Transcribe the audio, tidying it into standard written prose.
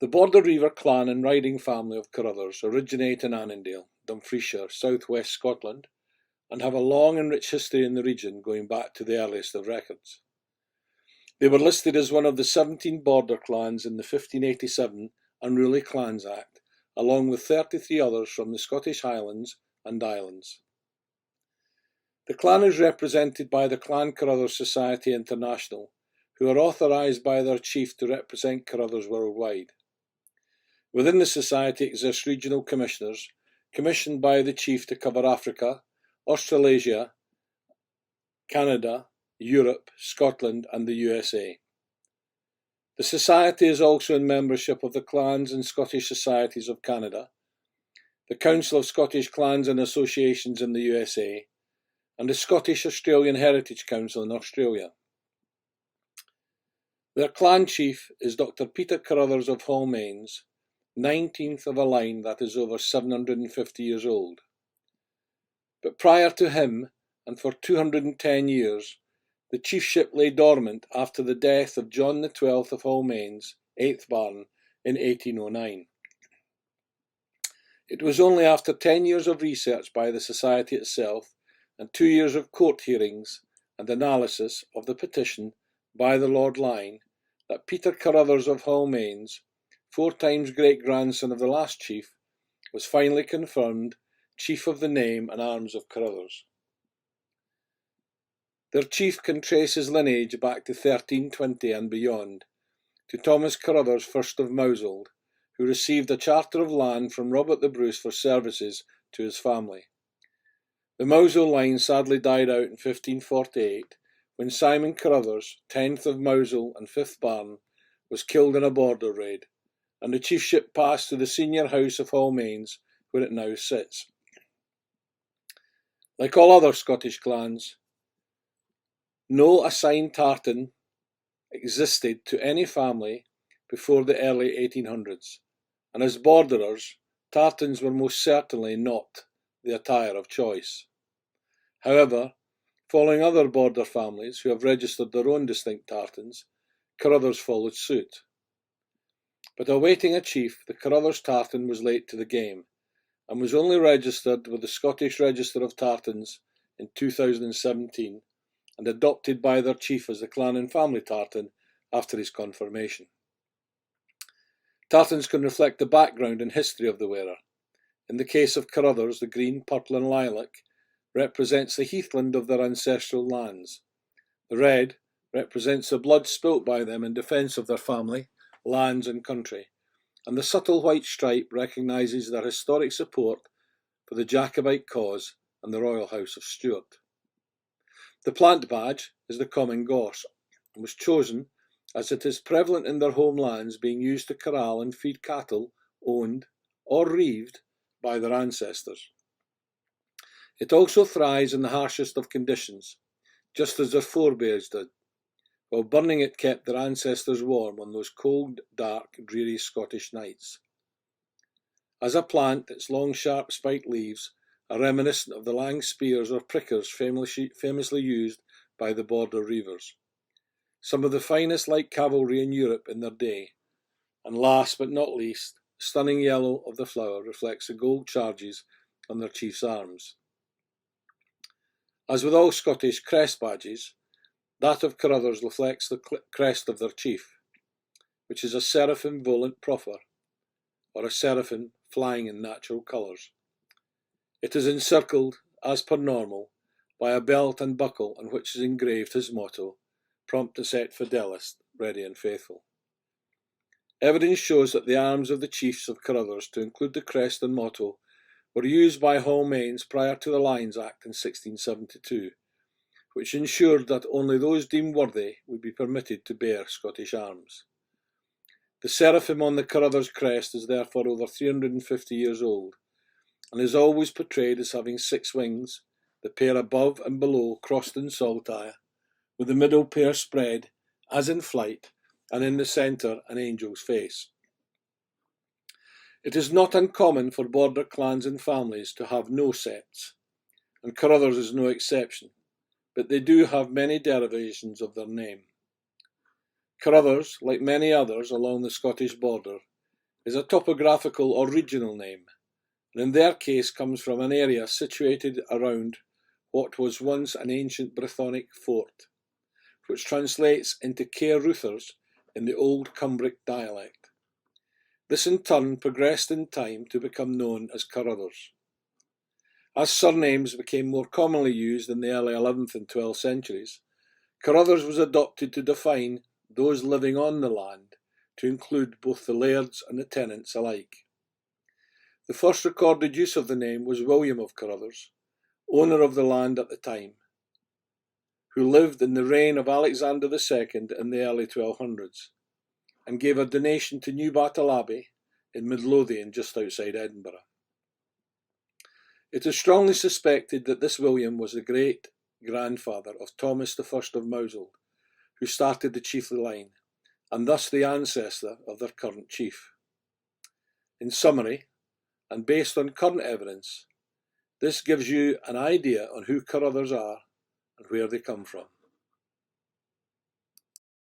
The Border Reiver clan and riding family of Carruthers originate in Annandale, Dumfriesshire, south-west Scotland, and have a long and rich history in the region going back to the earliest of records. They were listed as one of the 17 border clans in the 1587 Unruly Clans Act, along with 33 others from the Scottish Highlands and Islands. The clan is represented by the Clan Carruthers Society International, who are authorised by their chief to represent Carruthers worldwide. Within the society exist regional commissioners, commissioned by the chief to cover Africa, Australasia, Canada, Europe, Scotland and the USA. The society is also in membership of the Clans and Scottish Societies of Canada, the Council of Scottish Clans and Associations in the USA, and the Scottish Australian Heritage Council in Australia. Their clan chief is Dr. Peter Carruthers of Hallmains, 19th of a line that is over 750 years old. But prior to him, and for 210 years, the chiefship lay dormant after the death of John the 12th of Hallmains, 8th Baron, in 1809. It was only after 10 years of research by the society itself and 2 years of court hearings and analysis of the petition by the Lord Lyne that Peter Carruthers of Hallmains, 4 times great-grandson of the last chief, was finally confirmed chief of the name and arms of Carruthers. Their chief can trace his lineage back to 1320 and beyond, to Thomas Carruthers, first of Mousehold, who received a charter of land from Robert the Bruce for services to his family. The Mousehold line sadly died out in 1548, when Simon Carruthers, 10th of Mousehold and 5th Baron, was killed in a border raid, and the chiefship passed to the senior house of Hallmains, where it now sits. Like all other Scottish clans, no assigned tartan existed to any family before the early 1800s, and as borderers, tartans were most certainly not the attire of choice. However, following other border families who have registered their own distinct tartans, Carruthers followed suit. But awaiting a chief, the Carruthers tartan was late to the game, and was only registered with the Scottish Register of Tartans in 2017, and adopted by their chief as the clan and family tartan after his confirmation. Tartans can reflect the background and history of the wearer. In the case of Carruthers, the green, purple and lilac represents the heathland of their ancestral lands. The red represents the blood spilt by them in defence of their family, lands and country, and the subtle white stripe recognises their historic support for the Jacobite cause and the royal house of Stuart. The plant badge is the common gorse, and was chosen as it is prevalent in their homelands, being used to corral and feed cattle owned or reaved by their ancestors. It also thrives in the harshest of conditions, just as their forebears did, while burning it kept their ancestors warm on those cold, dark, dreary Scottish nights. As a plant, its long, sharp, spiked leaves are reminiscent of the lang spears or prickers famously used by the border reivers, some of the finest light cavalry in Europe in their day. And last but not least, the stunning yellow of the flower reflects the gold charges on their chief's arms. As with all Scottish crest badges, that of Carruthers reflects the crest of their chief, which is a seraphim volant proffer, or a seraphim flying in natural colours. It is encircled, as per normal, by a belt and buckle on which is engraved his motto, Promptus et Fidelis, ready and faithful. Evidence shows that the arms of the chiefs of Carruthers, to include the crest and motto, were used by Hallmains prior to the Lines Act in 1672, which ensured that only those deemed worthy would be permitted to bear Scottish arms. The seraphim on the Carruthers crest is therefore over 350 years old, and is always portrayed as having 6 wings, the pair above and below crossed in saltire, with the middle pair spread, as in flight, and in the centre an angel's face. It is not uncommon for border clans and families to have no septs, and Carruthers is no exception, but they do have many derivations of their name. Carruthers, like many others along the Scottish border, is a topographical or regional name, and in their case comes from an area situated around what was once an ancient Brythonic fort, which translates into Carruthers in the Old Cumbric dialect. This in turn progressed in time to become known as Carruthers. As surnames became more commonly used in the early 11th and 12th centuries, Carruthers was adopted to define those living on the land, to include both the lairds and the tenants alike. The first recorded use of the name was William of Carruthers, owner of the land at the time, who lived in the reign of Alexander II in the early 1200s, and gave a donation to New Battle Abbey in Midlothian just outside Edinburgh. It is strongly suspected that this William was the great-grandfather of Thomas I of Moushold, who started the chiefly line, and thus the ancestor of their current chief. In summary, and based on current evidence, this gives you an idea on who Carruthers are and where they come from.